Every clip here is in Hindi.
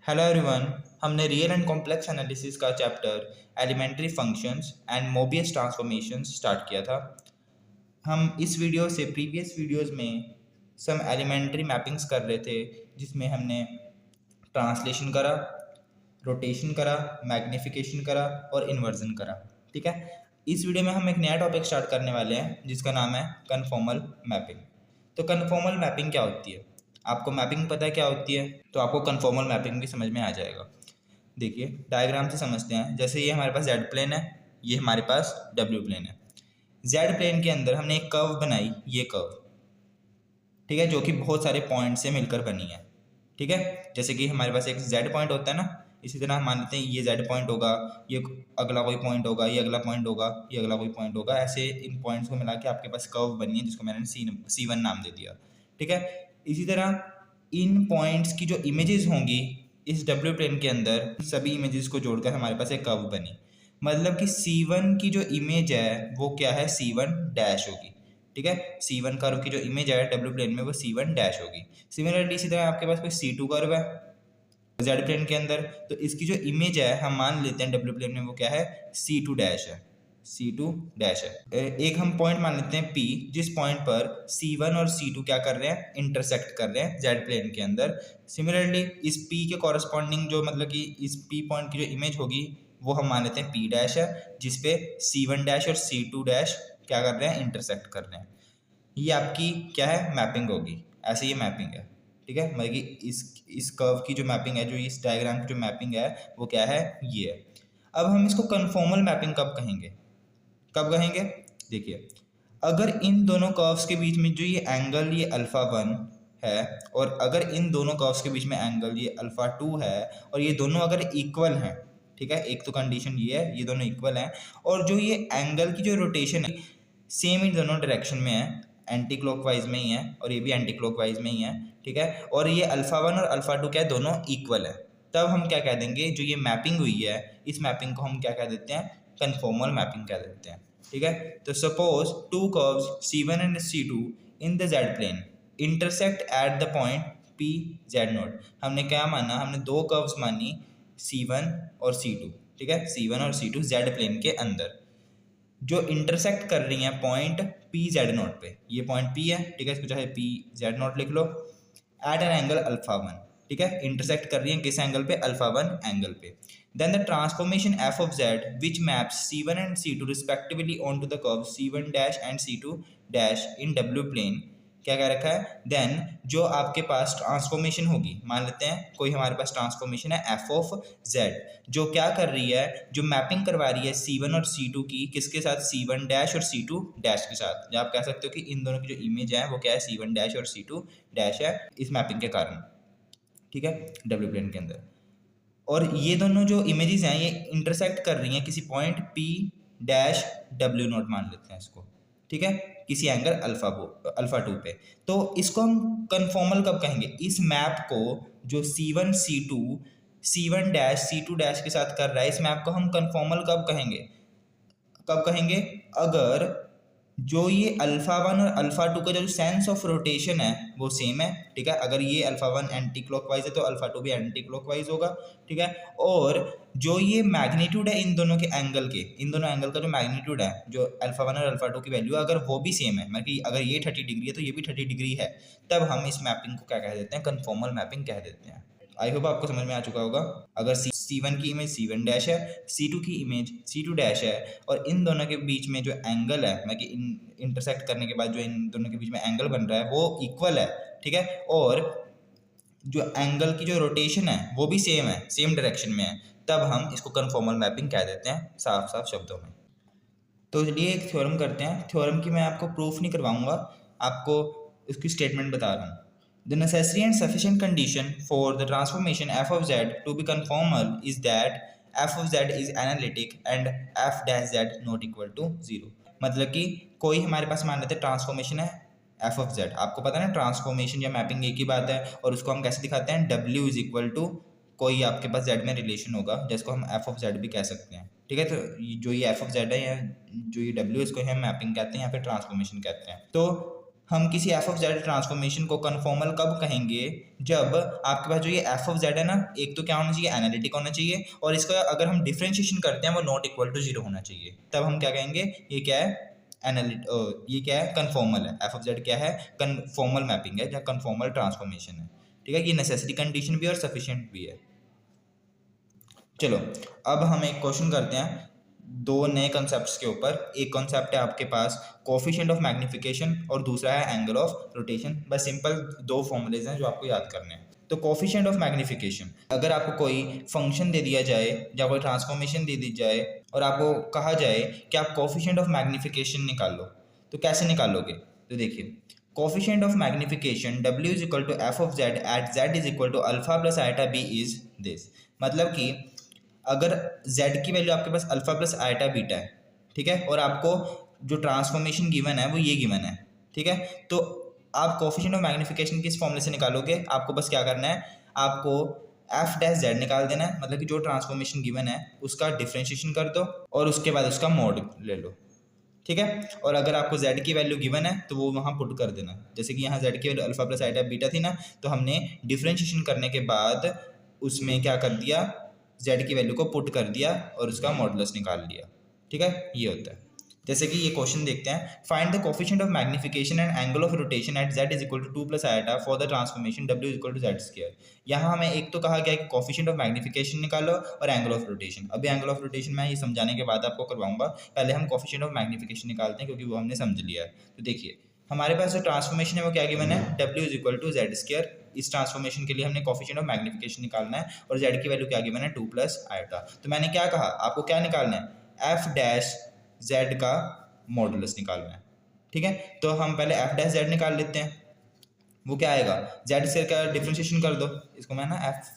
Hello everyone. हमने रियल एंड कॉम्प्लेक्स एनालिसिस का chapter elementary functions and Mobius transformations start किया था। हम इस वीडियो से प्रीवियस वीडियोस में सम एलिमेंट्री मैपिंग्स कर रहे थे, जिसमें हमने ट्रांसलेशन करा, रोटेशन करा, मैग्नीफिकेशन करा और इन्वर्जन करा। ठीक है, इस वीडियो में हम एक नया टॉपिक स्टार्ट करने वाले हैं जिसका नाम है कन्फॉर्मल मैपिंग। तो कन्फॉर्मल मैपिंग क्या होती है? आपको मैपिंग पता है क्या होती है, तो आपको कन्फॉर्मल मैपिंग भी समझ में आ जाएगा। देखिए, डायग्राम से समझते हैं। जैसे ये हमारे पास जेड प्लेन है, ये हमारे पास डब्ल्यू प्लेन है। जेड प्लेन के अंदर हमने एक कर्व बनाई, ये कर्व, ठीक है, जो कि बहुत सारे पॉइंट से मिलकर बनी है। ठीक है, जैसे कि हमारे पास एक जेड पॉइंट होता है ना, इसी तरह हम मान लेते हैं ये जेड पॉइंट होगा, ये अगला कोई पॉइंट होगा, ये अगला पॉइंट होगा, ये अगला कोई पॉइंट होगा। ऐसे इन पॉइंट्स को मिला के आपके पास कर्व बनी है, जिसको मैंने C1 नाम दे दिया। ठीक है, इसी तरह इन पॉइंट्स की जो इमेजेस होंगी इस डब्ल्यू प्लेन के अंदर, सभी इमेजेस को जोड़कर हमारे पास एक कर्व बनी। मतलब कि C1 की जो इमेज है वो क्या है, C1 डैश होगी। ठीक है, C1 कर्व की जो इमेज है डब्ल्यू प्लेन में वो C1 डैश होगी। सिमिलरली इसी तरह आपके पास कोई C2 कर्व है जेड प्लेन के अंदर, तो इसकी जो इमेज है हम मान लेते हैं डब्ल्यू प्लेन में वो क्या है, C2 डैश है। C2 डैश है। एक हम पॉइंट मान लेते हैं P, जिस पॉइंट पर C1 और C2 क्या कर रहे हैं, इंटरसेक्ट कर रहे हैं जेड प्लेन के अंदर। सिमिलरली इस P के कॉरस्पॉन्डिंग जो मतलब कि इस P पॉइंट की जो इमेज होगी वो हम मान लेते हैं P डैश है, जिसपे C1 डैश और C2 डैश क्या कर रहे हैं, इंटरसेक्ट कर रहे हैं। ये आपकी क्या है, मैपिंग होगी। ऐसे ये मैपिंग है। ठीक है, मतलब कि इस कर्व की जो मैपिंग है, जो इस डायग्राम की जो मैपिंग है वो क्या है, ये है। अब हम इसको कन्फॉर्मल मैपिंग कब कहेंगे, कब कहेंगे? देखिए, अगर इन दोनों कर्व्स के बीच में जो ये एंगल ये अल्फा 1 है, और अगर इन दोनों कर्व्स के बीच में एंगल ये अल्फा 2 है, और ये दोनों अगर इक्वल हैं, ठीक है, एक तो कंडीशन ये है, ये दोनों इक्वल हैं, और जो ये एंगल की जो रोटेशन है सेम इन दोनों डायरेक्शन में है, एंटी क्लॉकवाइज में ही है और ये भी एंटी क्लॉकवाइज में ही है। ठीक है, और ये अल्फा 1 और अल्फा 2 क्या है, दोनों इक्वल है। तब हम क्या कह देंगे, जो ये मैपिंग हुई है इस मैपिंग को हम क्या कह देते हैं, कन्फॉर्मल मैपिंग कह देते हैं। ठीक है, तो suppose two curves C1 and C2 in the Z plane intersect at the point P Z naught. हमने क्या माना, हमने दो कर्व्स मानी C1 और C2। ठीक है, C1 और C2 जेड प्लेन के अंदर जो इंटरसेक्ट कर रही हैं पॉइंट P Z नोट पे। ये पॉइंट P है, ठीक है, इसको चाहे P Z नोट लिख लो, एट एन एंगल अल्फा 1। ठीक है, इंटरसेक्ट कर रही है किस एंगल पे, अल्फा 1 एंगल पे। Then the transformation f of z which maps C1 and C2 respectively onto the curve C1 dash and C2 dash in W plane क्या कह रखा है, देन जो आपके पास ट्रांसफॉर्मेशन होगी, मान लेते हैं कोई हमारे पास ट्रांसफॉर्मेशन है f ऑफ z, जो क्या कर रही है, जो मैपिंग करवा रही है C1 और C2 की, किसके साथ, C1 डैश और C2 डैश के साथ। या आप कह सकते हो कि इन दोनों की जो इमेज है वो क्या है, C1 डैश और C2 डैश है इस मैपिंग के कारण। ठीक है, डब्ल्यू प्लेन के अंदर, और ये दोनों जो इमेजेस हैं ये इंटरसेक्ट कर रही हैं किसी point P dash W note मान लेते हैं इसको। ठीक है, किसी एंगल अल्फा 2 पे। तो इसको हम कन्फॉर्मल कब कहेंगे, इस मैप को जो C1 C2 C1 dash C2 dash के साथ कर रहा है, इस मैप को हम कन्फॉर्मल कब कहेंगे, कब कहेंगे, अगर जो ये अल्फा 1 और अल्फा 2 का जो सेंस ऑफ रोटेशन है वो सेम है। ठीक है, अगर ये अल्फा 1 एंटी क्लॉकवाइज है तो अल्फा 2 भी एंटी क्लॉकवाइज होगा। ठीक है, और जो ये मैग्नीट्यूड है इन दोनों के एंगल के, इन दोनों एंगल का जो मैग्नीट्यूड है, जो अल्फा 1 और अल्फा 2 की वैल्यू अगर वो भी सेम है, मतलब कि अगर ये 30 डिग्री है तो ये भी 30 डिग्री है, तब हम इस मैपिंग को क्या कह देते हैं, कन्फॉर्मल मैपिंग कह देते हैं। आई होप आपको समझ में आ चुका होगा। अगर C1 की इमेज C1 डैश है, C2 की इमेज C2 डैश है, और इन दोनों के बीच में जो एंगल है, मतलब कि इंटरसेक्ट करने के बाद जो इन दोनों के बीच में एंगल बन रहा है वो इक्वल है। ठीक है, और जो एंगल की जो रोटेशन है वो भी सेम है, सेम डायरेक्शन में है, तब हम इसको कन्फॉर्मल मैपिंग कह देते हैं, साफ साफ शब्दों में। तो चलिए एक थ्योरम करते हैं। थ्योरम की मैं आपको प्रूफ नहीं करवाऊंगा, आपको इसकी स्टेटमेंट बता रहा हूँ। The necessary and sufficient condition for the transformation f of z to be conformal is that f of z is analytic and f dash z not equal to 0। मतलब कि कोई हमारे पास मान लेते हैं ट्रांसफॉर्मेशन है f of z, आपको पता है ना ट्रांसफॉर्मेशन या मैपिंग एक ही बात है, और उसको हम कैसे दिखाते हैं, w इज इक्वल टू कोई आपके पास z में रिलेशन होगा जिसको हम f of z भी कह सकते हैं। ठीक है, तो जो ये f of z है या जो ये w इसको हम मैपिंग कहते हैं या फिर ट्रांसफॉर्मेशन कहते हैं। तो हम किसी एफ ऑफ जेड ट्रांसफॉर्मेशन को कन्फॉर्मल कब कहेंगे, जब आपके पास जो ये एफ ऑफ जेड है ना, एक तो क्या होना चाहिए, एनालिटिक होना चाहिए, और इसका अगर हम डिफरेंशिएशन करते हैं वो नॉट इक्वल टू 0 होना चाहिए। तब हम क्या कहेंगे, ये क्या है, ये क्या है, कन्फॉर्मल है। एफ ऑफ जेड क्या है, कन्फॉर्मल मैपिंग है या कन्फॉर्मल ट्रांसफॉर्मेशन है। ठीक है, ये नेसेसरी कंडीशन भी है और सफिशिएंट भी है। चलो अब हम एक क्वेश्चन करते हैं दो नए कॉन्सेप्ट्स के ऊपर। एक कॉन्सेप्ट है आपके पास कोफिशिएंट ऑफ मैग्निफिकेशन और दूसरा है एंगल ऑफ रोटेशन। बस सिंपल दो फॉर्मूलेज हैं जो आपको याद करने हैं। तो कोफिशिएंट ऑफ मैग्निफिकेशन, अगर आपको कोई फंक्शन दे दिया जाए या कोई ट्रांसफॉर्मेशन दे दी जाए और आपको कहा जाए कि आप कोफिशिएंट ऑफ मैग्निफिकेशन निकाल लो, तो कैसे निकालोगे। तो देखिए, coefficient of magnification W is equal to f of z at z is equal to alpha plus iota b is this. मतलब कि अगर z की वैल्यू आपके पास अल्फा प्लस आइटा बीटा है, ठीक है, और आपको जो ट्रांसफॉर्मेशन गिवन है वो ये गिवन है, ठीक है, तो आप कोफिशिएंट ऑफ मैग्निफिकेशन किस फॉर्मूले से निकालोगे। आपको बस क्या करना है, आपको एफ डैश जेड निकाल देना है, मतलब कि जो ट्रांसफॉर्मेशन गिवन है उसका डिफरेंशिएशन कर दो और उसके बाद उसका मोड ले लो, ठीक है। और अगर आपको z की वैल्यू गिवन है तो वो वहाँ पुट कर देना। जैसे कि यहाँ z की value alpha plus iota beta थी ना, तो हमने डिफरेंशिएशन करने के बाद उसमें क्या कर दिया, z की वैल्यू को पुट कर दिया और उसका मॉडुलस निकाल लिया, ठीक है, ये होता है। जैसे कि ये क्वेश्चन देखते हैं, find the coefficient of magnification and angle of rotation at z is equal to 2 plus iota for the transformation w is equal to z square. यहाँ हमें एक तो कहा गया कि कोफिशिएंट ऑफ मैग्निफिकेशन निकालो और एंगल ऑफ रोटेशन। अभी एंगल ऑफ रोटेशन मैं ये समझाने के बाद आपको करवाऊंगा, पहले हम कोफिशिएंट ऑफ मैग्निफिकेशन निकालते हैं क्योंकि वो हमने समझ लिया है। तो देखिए, हमारे पास जो ट्रांसफॉर्मेशन है वो क्या गिवन है, w is equal to z square. इस ट्रांसफॉर्मेशन के लिए हमने कोफिशिएंट ऑफ मैग्निफिकेशन निकालना है और z की वैल्यू क्या गिवन है, 2 प्लस आइटा। तो मैंने क्या कहा, आपको क्या निकालना है, f डैश z का मॉडुलस निकालना है, ठीक है। तो हम पहले f डैश z निकाल लेते हैं। वो क्या आएगा, z से का डिफरेंशिएशन कर दो, इसको मैं ना f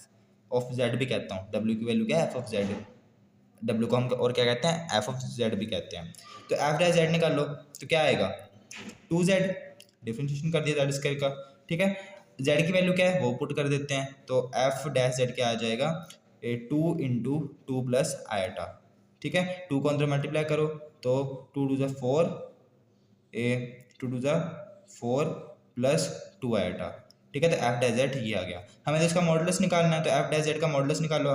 ऑफ z भी कहता हूँ। w की वैल्यू क्या है, f ऑफ z, w को हम और क्या कहते हैं, f ऑफ z भी कहते हैं। तो f डैश z निकाल लो, तो क्या आएगा, 2z, डिफरेंशिएशन कर दिया z स्क्वायर का, ठीक है। z की वैल्यू क्या है वो पुट कर देते हैं, तो f डैश z क्या आ जाएगा, 2 इंटू 2 प्लस आइटा, ठीक है। 2 को अंदर मल्टीप्लाई करो तो 2 टू ज़ा 4, 2 टू ज़ा 4 प्लस 2 आइटा, ठीक है। तो f डैश z ये आ गया। हमें तो इसका मॉडुलस निकालना है, तो f डैश z का मॉडुलस निकालो।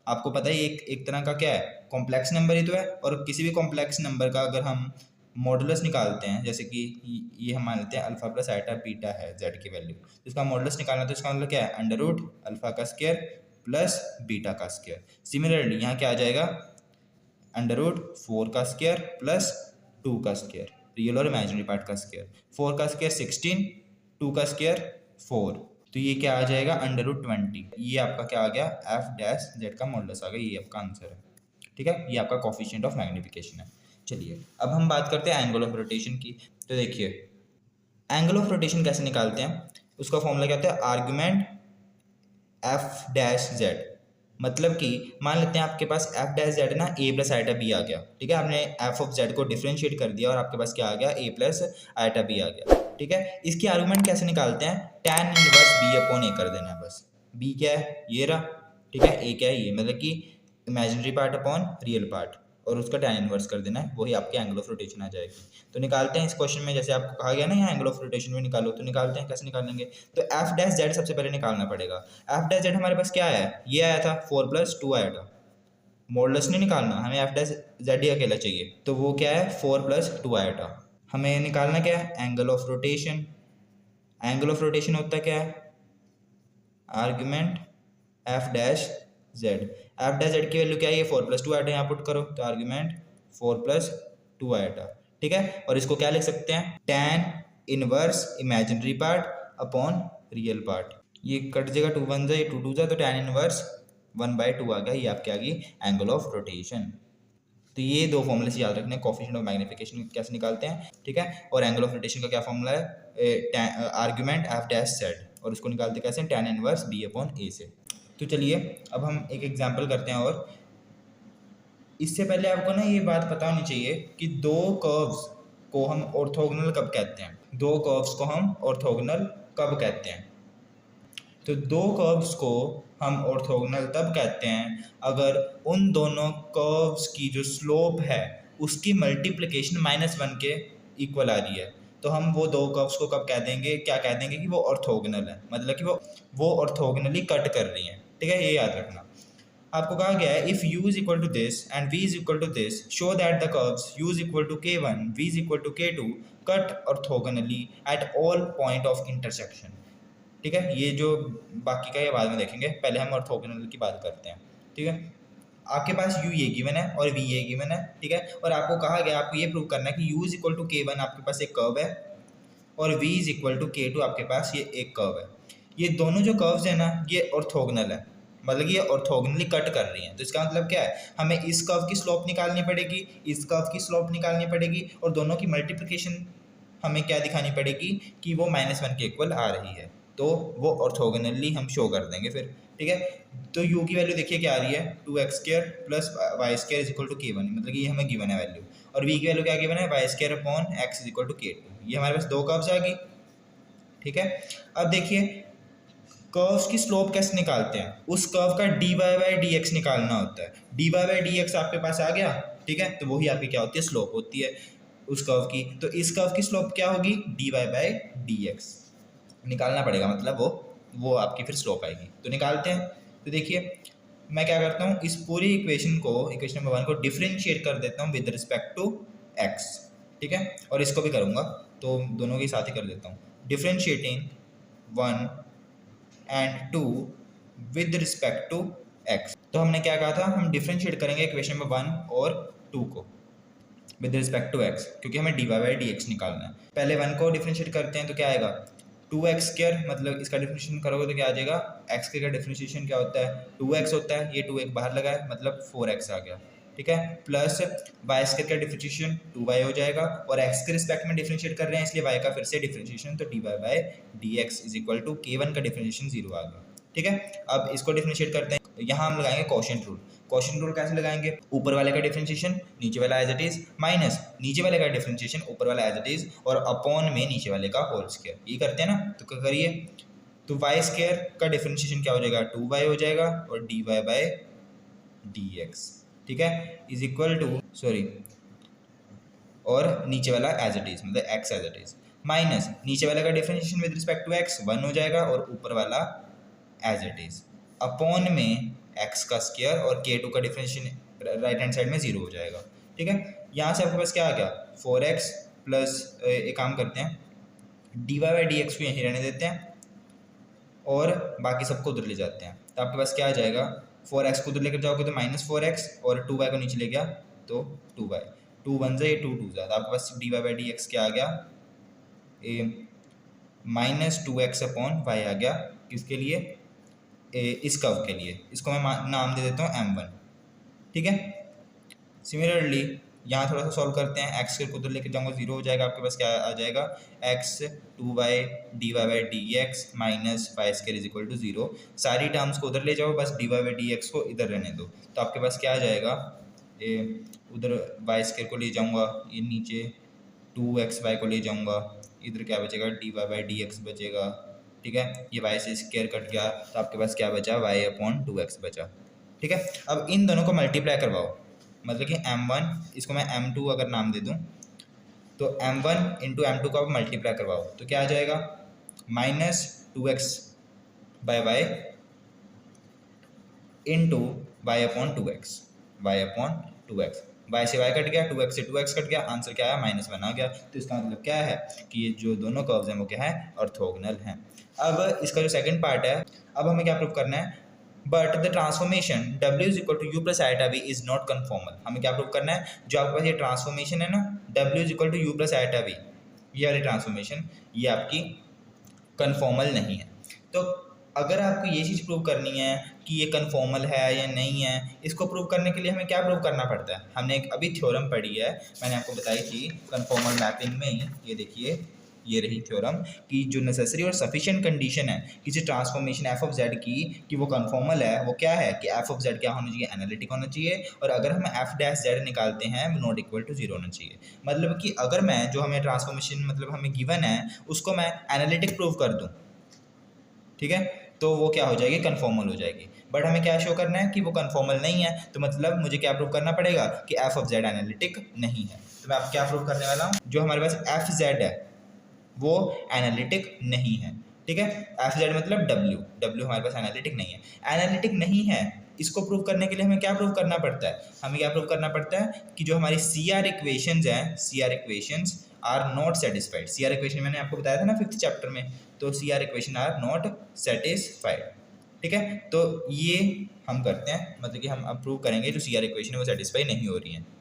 आपको पता है एक तरह का क्या है, कॉम्प्लेक्स नंबर ही तो है, और किसी भी कॉम्प्लेक्स नंबर का अगर हम मॉडुलस निकालते हैं, जैसे कि ये हम मान लेते हैं अल्फा प्लस आइटा बीटा है z की वैल्यू, तो इसका मॉडुलस निकालना, तो इसका मतलब क्या है, अंडर रूट अल्फा का स्क्वायर प्लस बीटा का स्क्वायर। सिमिलरली यहाँ क्या आ जाएगा, अंडर रूट 4 का स्क्वायर प्लस 2 का स्क्वायर, रियल और इमेजिनरी पार्ट का स्क्वायर। 4 का स्क्वायर 16, 2 का स्क्वायर 4, तो ये क्या आ जाएगा, अंडर रूट 20। ये आपका क्या आ गया, एफ डैश जेड का मॉडुलस आ गया, ये आपका आंसर है, ठीक है। ये आपका कोफिशिएंट ऑफ मैग्निफिकेशन है। चलिए अब हम बात करते हैं एंगल ऑफ रोटेशन की। तो देखिए, एंगल ऑफ रोटेशन कैसे निकालते हैं, उसका फॉर्मूला क्या होता है, आर्गुमेंट एफ डैश जेड। मतलब कि मान लेते हैं आपके पास एफ डैश जेड ना ए प्लस आइटा बी आ गया, ठीक है। आपने एफ ऑफ जेड को डिफरेंशिएट कर दिया और आपके पास क्या आ गया, ए प्लस आइटा बी आ गया, ठीक है। इसकी आर्गुमेंट कैसे निकालते हैं, tan इनवर्स बी अपॉन ए कर देना है बस। बी क्या है, ये रहा, ठीक है। ए क्या है, ये, मतलब कि imaginary part upon real part, और उसका tan इनवर्स कर देना है, वही आपके एंगल ऑफ रोटेशन आ जाएगी। तो निकालते हैं इस क्वेश्चन में, जैसे आपको कहा गया ना यहाँ एंगल ऑफ रोटेशन में निकालो, तो निकालते हैं, कैसे निकालेंगे। तो एफ डैश जेड सबसे पहले निकालना पड़ेगा। एफ डैश जेड हमारे पास क्या है, ये आया था 4 प्लस 2 आया था, मॉडुलस नहीं निकालना, हमें एफ डैश जेड ही अकेला चाहिए, तो वो क्या है 4 प्लस 2 आया था। हमें निकालना क्या है, angle of rotation. Angle of rotation होता क्या है, argument F dash Z. F dash Z की वैल्यू क्या है, ये 4 प्लस 2 आइटा, यहाँ पुट करो, तो आर्ग्यूमेंट 4 प्लस 2 आइटा, ठीक है। और इसको क्या लिख सकते हैं, tan inverse imaginary part upon real part. ये कट जाएगा, 2 1 जा, ये 2 2 जा, तो tan इनवर्स 1/2 आ गया, ये आपके आ गई एंगल ऑफ रोटेशन। तो ये दो फॉर्मूले से याद रखने, कोफिशिएंट ऑफ मैग्निफिकेशन कैसे निकालते हैं, ठीक है, और एंगल ऑफ रोटेशन का क्या फॉर्मूला है, आर्ग्यूमेंट एफ डैश जेड, और उसको निकालते कैसे, tan इनवर्स बी अपॉन ए से। तो चलिए अब हम एक एग्जांपल करते हैं, और इससे पहले आपको ना ये बात पता होनी चाहिए कि दो कर्व्स को हम ऑर्थोगोनल कब कहते हैं। दो कर्व्स को हम ऑर्थोगोनल कब कहते हैं, तो दो कर्व्स को हम ऑर्थोगोनल तब कहते हैं अगर उन दोनों कर्व्स की जो स्लोप है उसकी मल्टीप्लिकेशन -1 के इक्वल आ रही है। तो हम वो दो कर्व्स को कब कह देंगे, क्या कह देंगे कि वो ऑर्थोगोनल है, मतलब कि वो ऑर्थोगोनली कट कर रही हैं। ठीक है, ये याद रखना। आपको कहा गया है if u is equal to this and v is equal to this show that the curves u is equal to k1 v is equal to k2 cut orthogonally at all point of intersection. ठीक है, ये जो बाकी का ये बाद में देखेंगे, पहले हम ऑर्थोगोनल की बात करते हैं। ठीक है, आपके पास u ये गिवन है और v ये गिवन है। ठीक है, और आपको कहा गया आपको ये प्रूव करना है कि u is equal to k1 आपके पास एक कर्व है और v is equal to k2 आपके पास ये एक कर्व है। ये दोनों जो कर्व्स है ना ये ऑर्थोगोनल है, मतलब ये ऑर्थोगोनली कट कर रही हैं। तो इसका मतलब क्या है, हमें इस कर्व की स्लोप निकालनी पड़ेगी, इस कर्व की स्लोप निकालनी पड़ेगी और दोनों की मल्टीप्लिकेशन हमें क्या दिखानी पड़ेगी कि वो -1 के इक्वल आ रही है, तो वो ऑर्थोगोनली हम शो कर देंगे फिर। ठीक है, तो u की वैल्यू देखिए क्या आ रही है, 2x² plus y² is equal to k1, मतलब कि ये हमें गिवन है वैल्यू, और v की वैल्यू क्या गिवन है, y² upon x is equal to k2। ये हमारे पास दो कर्व्स आ गई। ठीक है, अब देखिए कर्व्स की स्लोप कैसे निकालते हैं, उस कर्व का dy बाई dx निकालना होता है। dy बाई dx आपके पास आ गया। ठीक है, तो वही आपकी क्या होती है, स्लोप होती है उस कर्व की। तो इस कर्व की स्लोप क्या होगी, dy बाई dx निकालना पड़ेगा, मतलब वो आपकी फिर स्लोप आएगी। तो निकालते हैं। तो देखिए मैं क्या करता हूँ, इस पूरी इक्वेशन नंबर 1 को डिफरेंशिएट कर देता हूँ विद रिस्पेक्ट टू x। ठीक है, और इसको भी करूँगा, तो दोनों के साथ ही कर देता हूँ। Differentiating 1 and 2 with respect to x। तो हमने क्या कहा था, हम डिफरेंशिएट करेंगे इक्वेशन नंबर 1 और 2 को विद रिस्पेक्ट टू x, क्योंकि हमें dy बाई dx निकालना है। पहले 1 को डिफरेंशिएट करते हैं, तो क्या आएगा, 2x², मतलब इसका डिफरेंशिएशन करोगे तो क्या आ जाएगा, x² का डिफरेंशिएशन क्या होता है, 2x होता है, ये 2 बाहर लगा है, मतलब 4x आ गया। ठीक है, प्लस y² का डिफरेंशिएशन 2y हो जाएगा, और x के रिस्पेक्ट में डिफरेंशिएट कर रहे हैं इसलिए y का फिर से डिफरेंशिएशन, तो dy by dx is equal to k1 का डिफरेंशिएशन 0 आ गया। ठीक है, अब इसको डिफरेंशिएट करते हैं, यहाँ हम लगाएंगे क्वोशिएंट रूल। क्वोशिएंट रूल कैसे लगाएंगे, ऊपर वाले का डिफरेंशिएशन नीचे वाला एज इट इज, माइनस नीचे वाले का डिफरेंशिएशन ऊपर वाला एज इट इज, और अपॉन में नीचे वाले का होल स्क्वायर। ये करते हैं ना, तो क्या करिए, तो y² का डिफरेंशिएशन क्या हो जाएगा, 2y हो जाएगा, और dy बाई dx, ठीक है, इज इक्वल टू और नीचे वाला एज इट इज, मतलब x as it is, minus नीचे वाले का differentiation with respect to x 1 हो जाएगा, और ऊपर वाला एज इट इज, अपॉन में x का स्क्वायर, और k2 का डिफरेंशिएशन राइट हैंड साइड में 0 हो जाएगा। ठीक है, यहाँ से आपके पास क्या आ गया, 4x प्लस, एक काम करते हैं, dy बाई dx को यहीं रहने देते हैं और बाकी सबको उधर ले जाते हैं। तो आपके पास क्या आ जाएगा, 4x को उधर लेकर जाओगे तो -4x, और 2y को नीचे ले गया तो 2y, 2 1 से 2 2 ज़्यादा, आपके पास dy बाई dx क्या आ गया, -2x अपॉन y आ गया, किसके लिए, इस कर्व के लिए। इसको मैं नाम दे देता हूँ m1। ठीक है, सिमिलरली यहाँ थोड़ा सा सॉल्व करते हैं, x के उधर लेके जाऊँगा 0 हो जाएगा, आपके पास क्या आ जाएगा, x 2y dy by dx minus y² is equal to 0। सारी टर्म्स को उधर ले जाओ, बस dy बाई dx को इधर रहने दो, तो आपके पास क्या आ जाएगा, उधर y² को ले जाऊँगा, ये नीचे 2xy को ले जाऊँगा, इधर क्या बचेगा, dy बाई dx बचेगा। ठीक है, ये y से स्क्वायर कट गया, तो आपके पास क्या बचा, y अपॉन 2x बचा। ठीक है, अब इन दोनों को मल्टीप्लाई करवाओ, मतलब कि m1, इसको मैं m2 अगर नाम दे दूं, तो m1 इंटू m2 को आप मल्टीप्लाई करवाओ, तो क्या आ जाएगा, -2x by y into y upon 2x, y upon 2x, y से y कट गया, 2x से 2x कट गया, आंसर क्या आया, -1 आ गया। तो इसका मतलब क्या है कि ये जो दोनों कर्व्स हैं वो क्या है, ऑर्थोगोनल हैं। अब इसका जो सेकंड पार्ट है, अब हमें क्या प्रूव करना है, but the transformation w is equal to u plus iota v is not conformal. हमें क्या प्रूव करना है, जो आपके पास ये ट्रांसफॉर्मेशन है ना, w is equal to u plus iota v, ये वाली ट्रांसफॉर्मेशन ये आपकी कन्फॉर्मल नहीं है। तो अगर आपको ये चीज़ प्रूव करनी है कि ये कन्फॉर्मल है या नहीं है, इसको प्रूव करने के लिए हमें क्या प्रूव करना पड़ता है, हमने एक अभी थ्योरम पढ़ी है, मैंने आपको बताई थी कन्फॉर्मल मैपिंग में ही, ये देखिए ये रही थ्योरम कि जो नेसेसरी और सफिशिएंट कंडीशन है किसी ट्रांसफॉर्मेशन एफ ऑफ जेड की कि वो कन्फॉर्मल है, वो क्या है कि एफ ऑफ जेड क्या होना चाहिए, एनालिटिक होना चाहिए, और अगर हम एफ डैश जेड निकालते हैं नॉट इक्वल टू 0 होना चाहिए। मतलब कि अगर मैं जो हमें ट्रांसफॉर्मेशन मतलब हमें गिवन है उसको मैं एनालिटिक प्रूव कर दूँ, ठीक है, तो वो क्या हो जाएगी, कन्फॉर्मल हो जाएगी। बट हमें क्या शो करना है कि वो कन्फॉर्मल नहीं है, तो मतलब मुझे क्या प्रूव करना पड़ेगा कि एफ ऑफ जेड एनालिटिक नहीं है। तो मैं आप क्या प्रूव करने वाला हूँ, जो हमारे पास एफ जेड है वो एनालिटिक नहीं है। ठीक है, एफ जेड मतलब डब्ल्यू हमारे पास एनालिटिक नहीं है। एनालिटिक नहीं है, इसको प्रूव करने के लिए हमें क्या प्रूव करना पड़ता है? हमें क्या प्रूव करना पड़ता है कि जो हमारी सी आर इक्वेशंस हैं, C R equations are not satisfied. C R equation मैंने आपको बताया था ना 5th चैप्टर में, तो C R equation are not satisfied. ठीक है, तो ये हम करते हैं, मतलब कि हम अब प्रूव करेंगे जो सी आर इक्वेशन है वो सेटिस्फाई नहीं हो रही है।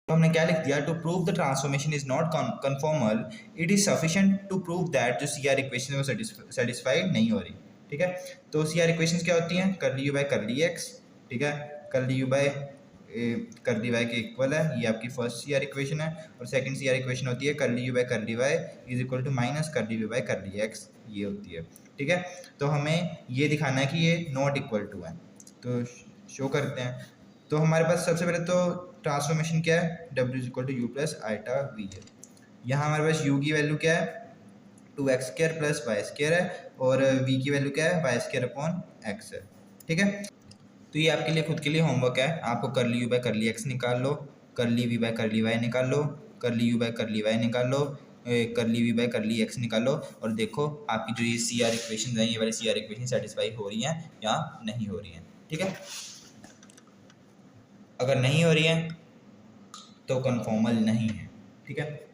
तो हमने क्या लिख दिया, to prove the transformation is not conformal it is sufficient to prove that जो सी आर इक्वेशन है वो सेटिस्फाइड नहीं हो रही। ठीक है, तो सी आर इक्वेशन क्या होती हैं? Curly u by curly x. ठीक है, curly u by curly y के इक्वल है, ये आपकी फर्स्ट सी आर इक्वेशन है। और सेकंड सी आर इक्वेशन होती है curly u by curly y is equal to minus curly u by curly x, ये होती है। ठीक है, तो हमें ये दिखाना है कि ये नॉट इक्वल टू है, तो शो करते हैं। तो हमारे पास सबसे पहले तो ट्रांसफॉर्मेशन क्या है, W is equal to u plus iota v है। यहाँ हमारे पास u की वैल्यू क्या है, 2x² प्लस वाई स्क्र है, और v की वैल्यू क्या है, y² अपॉन x है। ठीक है, तो ये आपके लिए खुद के लिए होमवर्क है, आपको करली यू बाय करली एक्स निकाल लो, करली वी बाय करली वाई निकाल लो, करली यू बाय करली वाई निकाल लो, करली वी बाय करली एक्स निकाल लो, और देखो आपकी जो ये सी आर इक्वेशन है, ये वाली सी आर इक्वेशन सेटिस्फाई हो रही हैं या नहीं हो रही हैं। ठीक है, अगर नहीं हो रही है तो कन्फॉर्मल नहीं है। ठीक है।